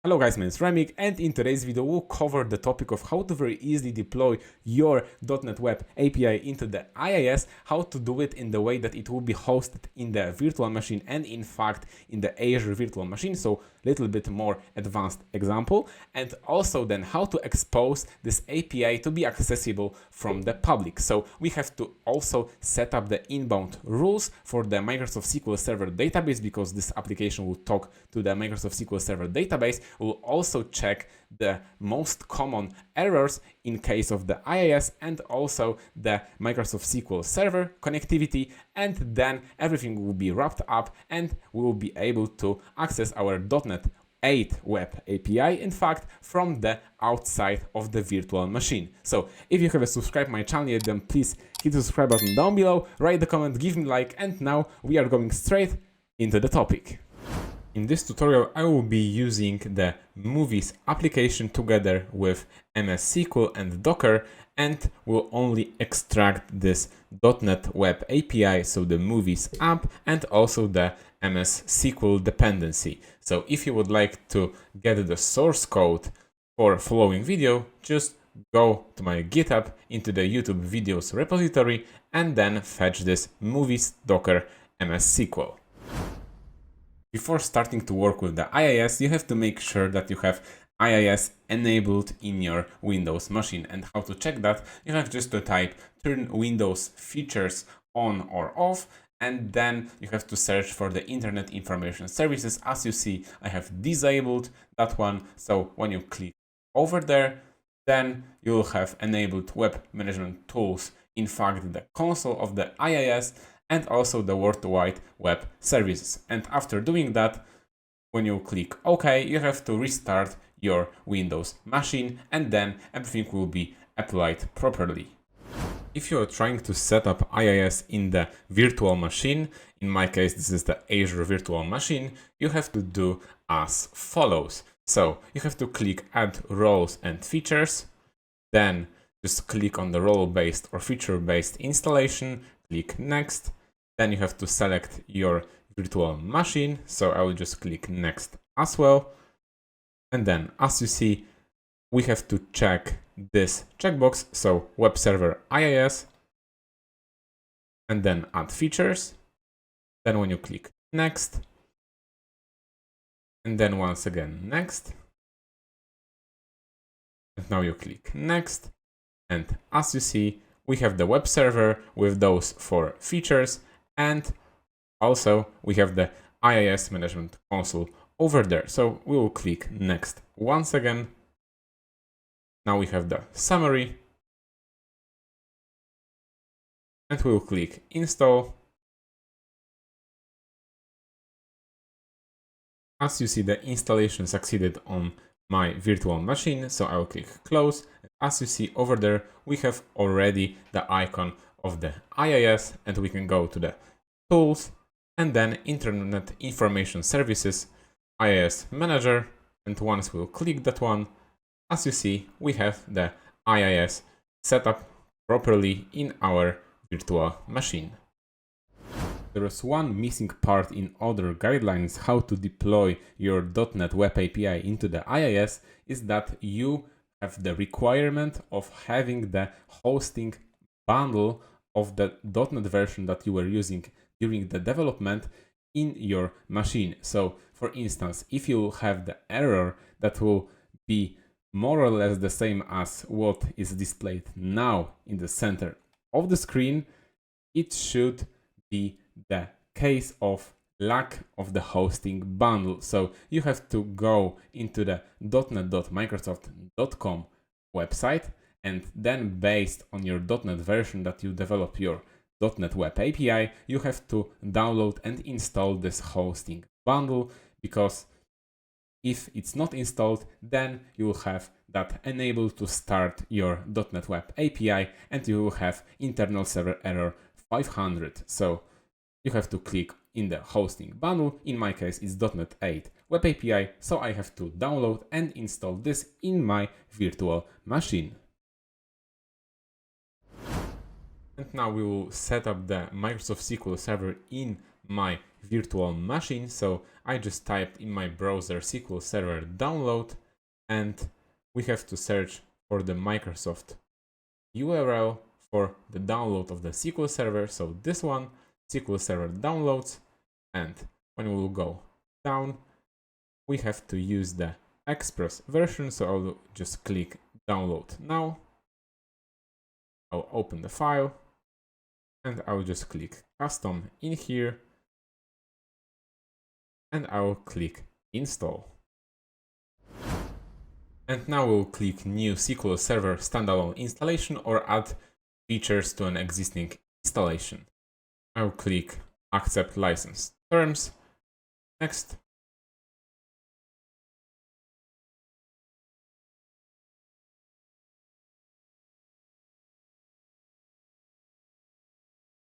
Hello guys, my name is Remik, and in today's video we'll cover the topic of how to very easily deploy your .NET Web API into the IIS, how to do it in the way that it will be hosted in the virtual machine and in fact in the Azure virtual machine, so a little bit more advanced example, and also then how to expose this API to be accessible from the public. So we have to also set up the inbound rules for the Microsoft SQL Server database, because this application will talk to the Microsoft SQL Server database. We'll also check the most common errors in case of the IIS and also the Microsoft SQL Server connectivity, and then everything will be wrapped up and we will be able to access our .NET 8 Web API, in fact, from the outside of the virtual machine. So if you haven't subscribed my channel yet, then please hit the subscribe button down below, write the comment, give me a like, and now we are going straight into the topic. In this tutorial, I will be using the Movies application together with MSSQL and Docker, and will only extract this .NET Web API, so the Movies app, and also the MSSQL dependency. So if you would like to get the source code for following video, just go to my GitHub into the YouTube videos repository and then fetch this Movies Docker MSSQL. Before starting to work with the IIS, you have to make sure that you have IIS enabled in your Windows machine. And how to check that? You have just to type turn Windows features on or off, and then you have to search for the Internet Information Services. As you see, I have disabled that one. So when you click over there, then you will have enabled Web Management Tools, in fact the console of the IIS, and also the World Wide Web Services. And after doing that, when you click OK, you have to restart your Windows machine, and then everything will be applied properly. If you are trying to set up IIS in the virtual machine, in my case this is the Azure virtual machine, you have to do as follows. So you have to click Add Roles and Features, then just click on the role-based or feature-based installation, click Next, then you have to select your virtual machine, so I will just click Next as well. And then, as you see, we have to check this checkbox, so Web Server IIS, and then Add Features. Then when you click Next, and then once again Next, and now you click Next, and as you see, we have the web server with those 4 features, and also we have the IIS Management Console over there. So we will click Next once again. Now we have the summary, and we will click Install. As you see, the installation succeeded on my virtual machine, so I will click Close. As you see over there, we have already the icon of the IIS, and we can go to the Tools, and then Internet Information Services, IIS Manager, and once we'll click that one, as you see, we have the IIS set up properly in our virtual machine. There is one missing part in other guidelines how to deploy your .NET Web API into the IIS, is that you have the requirement of having the hosting bundle of the .NET version that you were using during the development in your machine. So for instance, if you have the error that will be more or less the same as what is displayed now in the center of the screen, it should be the case of lack of the hosting bundle. So you have to go into the .NET.microsoft.com website, and then based on your .NET version that you develop your .NET Web API, you have to download and install this hosting bundle, because if it's not installed, then you will have that enabled to start your .NET Web API, and you will have internal server error 500. So you have to click in the hosting bundle. In my case, it's .NET 8 Web API, so I have to download and install this in my virtual machine. And now we will set up the Microsoft SQL Server in my virtual machine. So I just typed in my browser SQL Server download, and we have to search for the Microsoft URL for the download of the SQL Server. So this one, SQL Server downloads, and when we will go down, we have to use the Express version. So I'll just click download now. I'll open the file and I'll just click custom in here, and I'll click install. And now we'll click new SQL Server standalone installation or add features to an existing installation. I'll click accept license terms, next.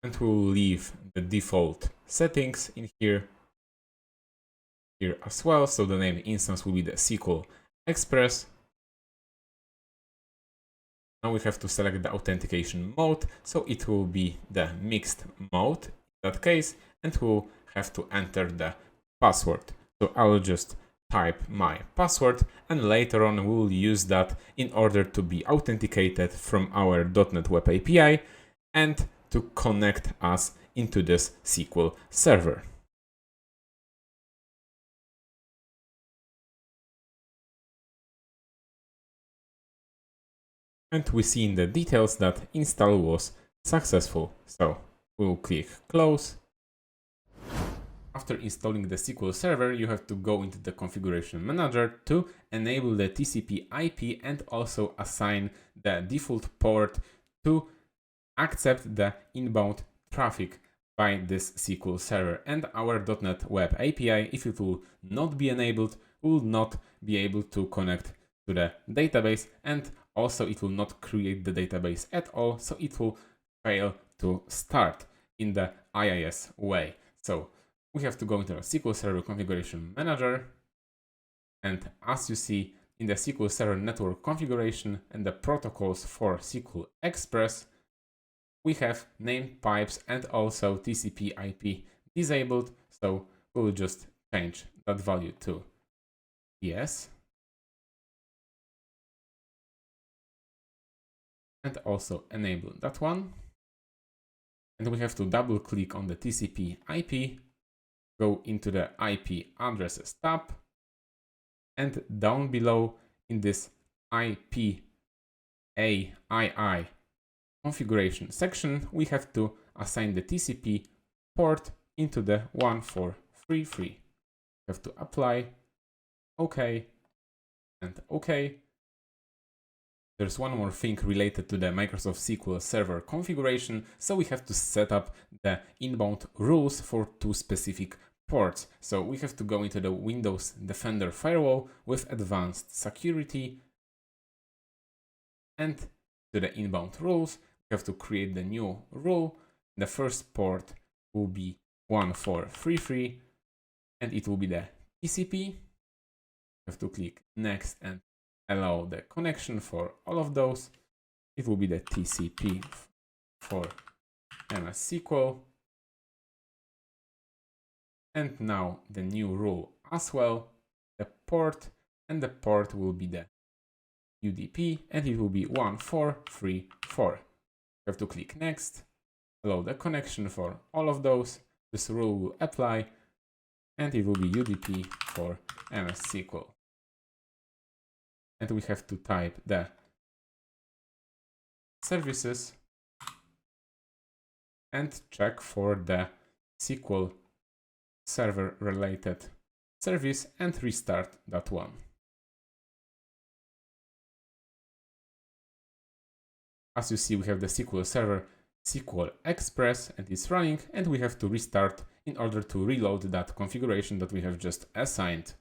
And we'll leave the default settings in here as well. So the name instance will be the SQL Express. Now we have to select the authentication mode, so it will be the mixed mode in that case, and we'll have to enter the password. So I'll just type my password, and later on we'll use that in order to be authenticated from our .NET Web API and to connect us into this SQL Server. And we see in the details that install was successful. So we'll click close. After installing the SQL Server, you have to go into the configuration manager to enable the TCP IP and also assign the default port to accept the inbound traffic by this SQL Server. And our .NET Web API, if it will not be enabled, will not be able to connect to the database, and also it will not create the database at all, so it will fail to start in the IIS way. So we have to go into the SQL Server Configuration Manager, and as you see in the SQL Server Network Configuration and the protocols for SQL Express, we have named pipes and also TCP IP disabled, so we'll just change that value to yes. And also enable that one. And we have to double click on the TCP IP, go into the IP addresses tab, and down below in this IP AII configuration section, we have to assign the TCP port into the 1433. We have to apply, OK, and OK. There's one more thing related to the Microsoft SQL Server configuration, so we have to set up the inbound rules for two specific ports. So we have to go into the Windows Defender firewall with advanced security, and to the inbound rules, we have to create the new rule. The first port will be 1433, and it will be the TCP. We have to click next and allow the connection for all of those. It will be the TCP for MSSQL. And now the new rule as well, the port, and the port will be the UDP, and it will be 1434. You have to click next, allow the connection for all of those. This rule will apply, and it will be UDP for MSSQL. And we have to type the services and check for the SQL Server related service and restart that one. As you see, we have the SQL Server SQL Express and it's running, and we have to restart in order to reload that configuration that we have just assigned.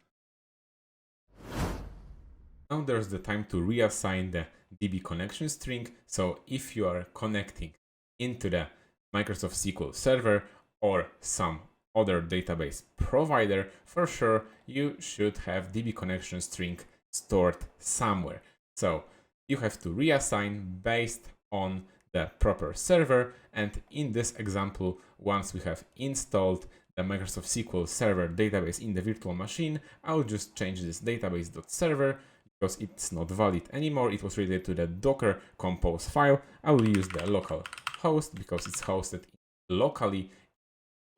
Now there's the time to reassign the DB connection string. So if you are connecting into the Microsoft SQL Server or some other database provider, for sure you should have DB connection string stored somewhere. So you have to reassign based on the proper server, and in this example, once we have installed the Microsoft SQL Server database in the virtual machine, I'll just change this database.server because it's not valid anymore. It was related to the Docker compose file. I will use the local host because it's hosted locally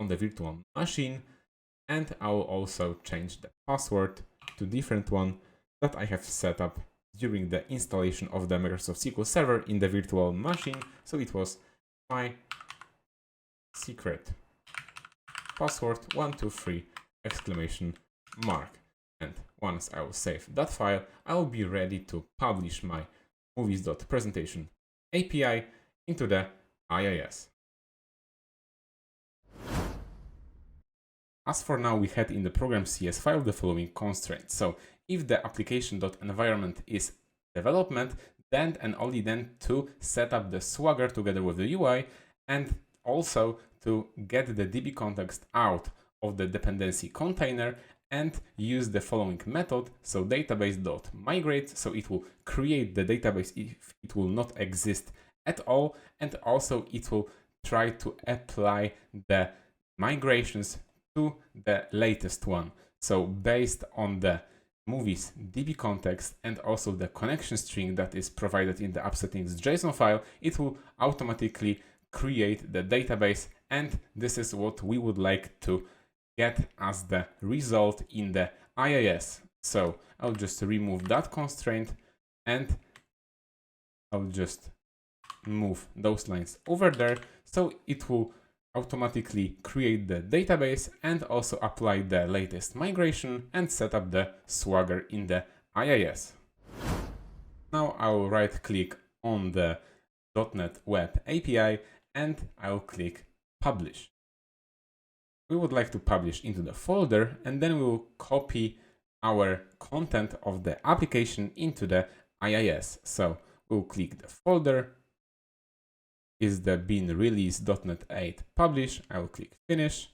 on the virtual machine, and I will also change the password to different one that I have set up during the installation of the Microsoft SQL Server in the virtual machine. So it was my secret password 123 exclamation mark. And once I will save that file, I will be ready to publish my movies.presentation API into the IIS. As for now, we had in the program CS file the following constraints. So if the application.environment is development, then and only then to set up the Swagger together with the UI, and also to get the DB context out of the dependency container and use the following method. So database.migrate, so it will create the database if it will not exist at all, and also it will try to apply the migrations to the latest one. So based on the movies DB context and also the connection string that is provided in the app settings JSON file, it will automatically create the database, and this is what we would like to get as the result in the IIS. So I'll just remove that constraint and I'll just move those lines over there, so it will automatically create the database and also apply the latest migration and set up the Swagger in the IIS. Now I will right click on the .NET Web API and I will click Publish. We would like to publish into the folder, and then we will copy our content of the application into the IIS. So we'll click the folder, is the bin release.NET 8 publish. I will click finish.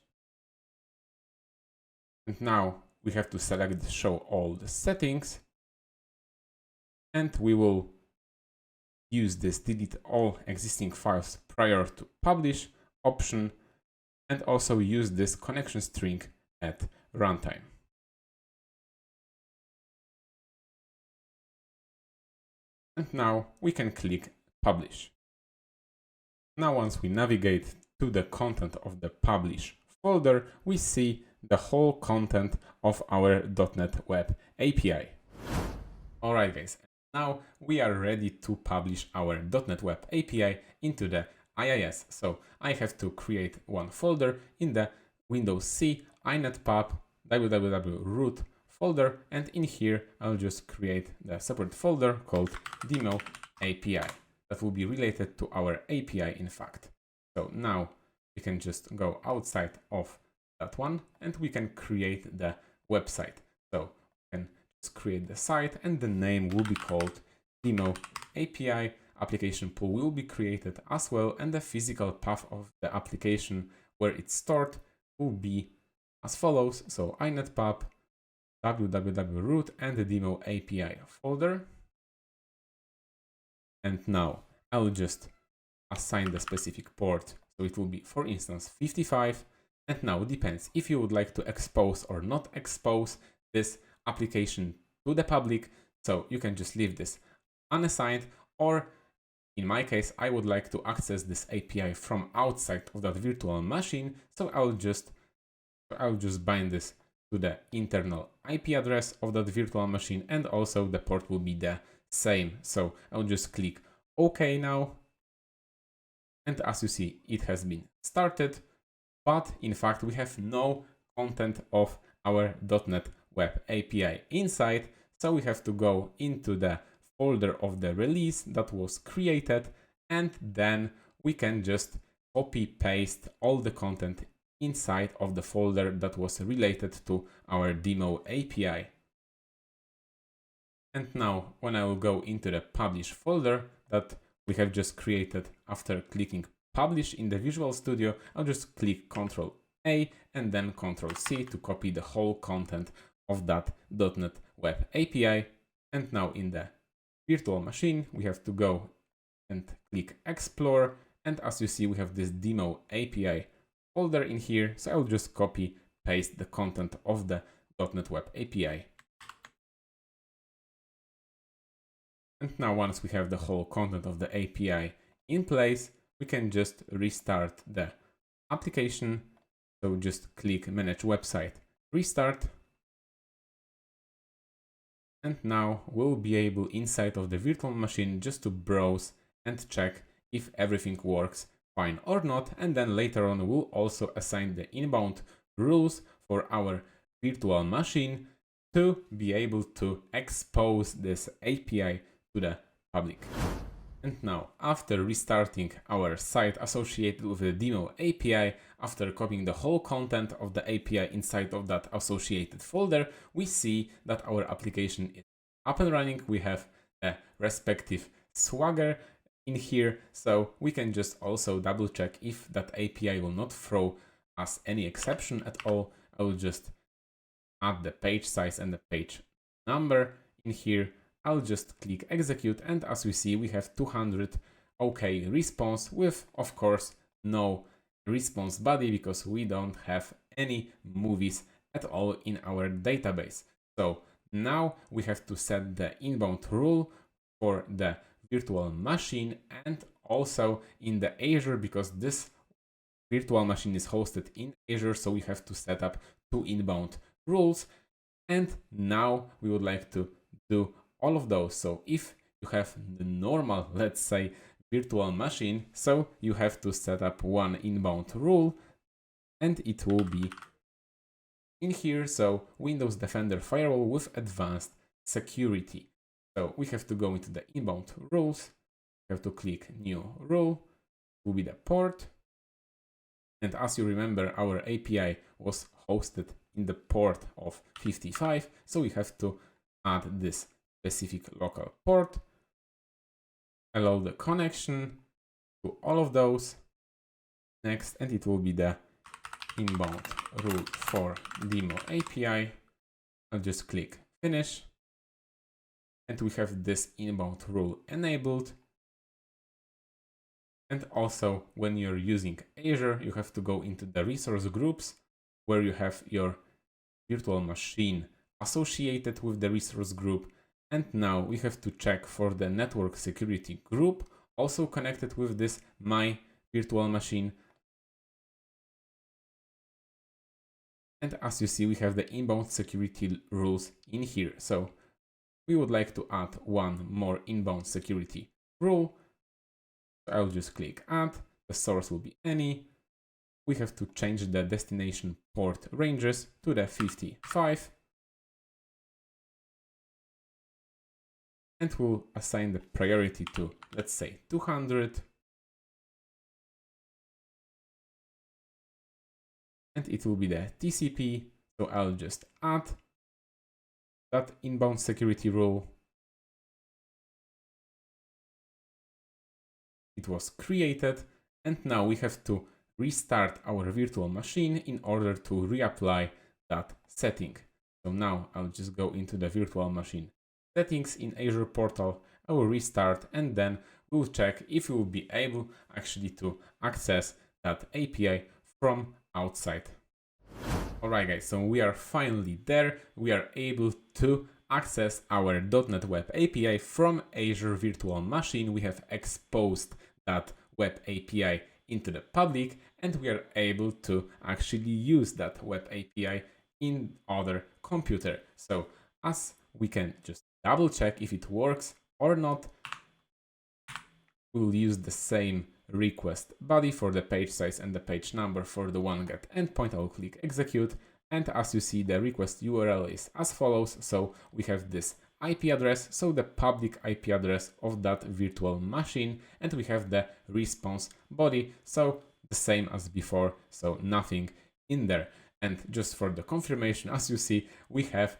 And now we have to select show all the settings, and we will use this delete all existing files prior to publish option, and also use this connection string at runtime. And now we can click publish. Now once we navigate to the content of the publish folder, we see the whole content of our .NET Web API. Alright guys, now we are ready to publish our .NET Web API into the IIS. So I have to create one folder in the Windows C inetpub www root folder, and in here I'll just create the separate folder called demo API that will be related to our API in fact. So now we can just go outside of that one and we can create the website. So we can just create the site and the name will be called demo API. Application pool will be created as well, and the physical path of the application where it's stored will be as follows. So inetpub www root and the demo API folder. And now I will just assign the specific port. So it will be, for instance, 55. And now it depends if you would like to expose or not expose this application to the public. So you can just leave this unassigned, or in my case, I would like to access this API from outside of that virtual machine. So I'll just bind this to the internal IP address of that virtual machine, and also the port will be the same. So I'll just click OK now. And as you see, it has been started, but in fact, we have no content of our .NET Web API inside. So we have to go into the folder of the release that was created, and then we can just copy paste all the content inside of the folder that was related to our demo API. And now when I will go into the publish folder that we have just created after clicking publish in the Visual Studio, I'll just click Ctrl A and then Ctrl C to copy the whole content of that .NET Web API. And now in the virtual machine, we have to go and click explore. And as you see, we have this demo API folder in here. So I'll just copy paste the content of the .NET Web API. And now once we have the whole content of the API in place, we can just restart the application. So just click Manage Website, Restart. And now we'll be able inside of the virtual machine just to browse and check if everything works fine or not. And then later on, we'll also assign the inbound rules for our virtual machine to be able to expose this API to the public. And now, after restarting our site associated with the demo API, after copying the whole content of the API inside of that associated folder, we see that our application is up and running. We have a respective Swagger in here, so we can just also double check if that API will not throw us any exception at all. I will just add the page size and the page number in here. I'll just click execute, and as we see, we have 200 OK response with, of course, no response body because we don't have any movies at all in our database. So now we have to set the inbound rule for the virtual machine and also in the Azure, because this virtual machine is hosted in Azure, so we have to set up 2 inbound rules. And now we would like to do all of those. So if you have the normal, let's say, virtual machine, so you have to set up 1 inbound rule, and it will be in here. So Windows Defender Firewall with advanced security. So we have to go into the inbound rules. We have to click new rule, will be the port. And as you remember, our API was hosted in the port of 55. So we have to add this specific local port, allow the connection to all of those. Next, and it will be the inbound rule for demo API. I'll just click finish. And we have this inbound rule enabled. And also, when you're using Azure, you have to go into the resource groups where you have your virtual machine associated with the resource group. And now we have to check for the network security group, also connected with this my virtual machine. And as you see, we have the inbound security rules in here. So we would like to add 1 more inbound security rule. I'll just click add. The source will be any. We have to change the destination port ranges to the 55. And we'll assign the priority to, let's say, 200. And it will be the TCP. So I'll just add that inbound security rule. It was created, and now we have to restart our virtual machine in order to reapply that setting. So now I'll just go into the virtual machine settings in Azure portal. I will restart, and then we'll check if we will be able actually to access that API from outside. Alright guys, so we are finally there. We are able to access our .NET Web API from Azure Virtual Machine. We have exposed that Web API into the public, and we are able to actually use that Web API in other computer. So as we can just double check if it works or not, we'll use the same request body for the page size and the page number for the one get endpoint. I'll click execute, and as you see, the request URL is as follows. So we have this IP address, so the public IP address of that virtual machine, and we have the response body, so the same as before, so nothing in there. And just for the confirmation, as you see, we have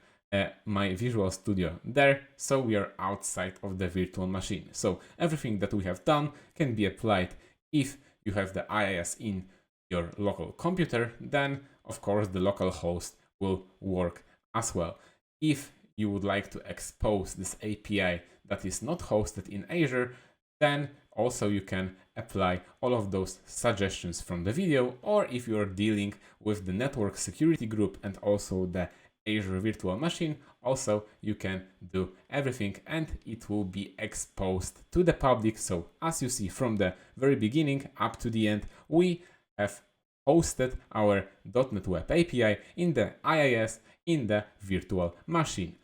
my Visual Studio there, so we are outside of the virtual machine. So everything that we have done can be applied if you have the IIS in your local computer. Then of course the local host will work as well. If you would like to expose this API that is not hosted in Azure, Then also you can apply all of those suggestions from the video, or if you're dealing with the network security group and also the Azure virtual machine, also you can do everything and it will be exposed to the public. So as you see from the very beginning up to the end, we have hosted our .NET Web API in the IIS in the virtual machine.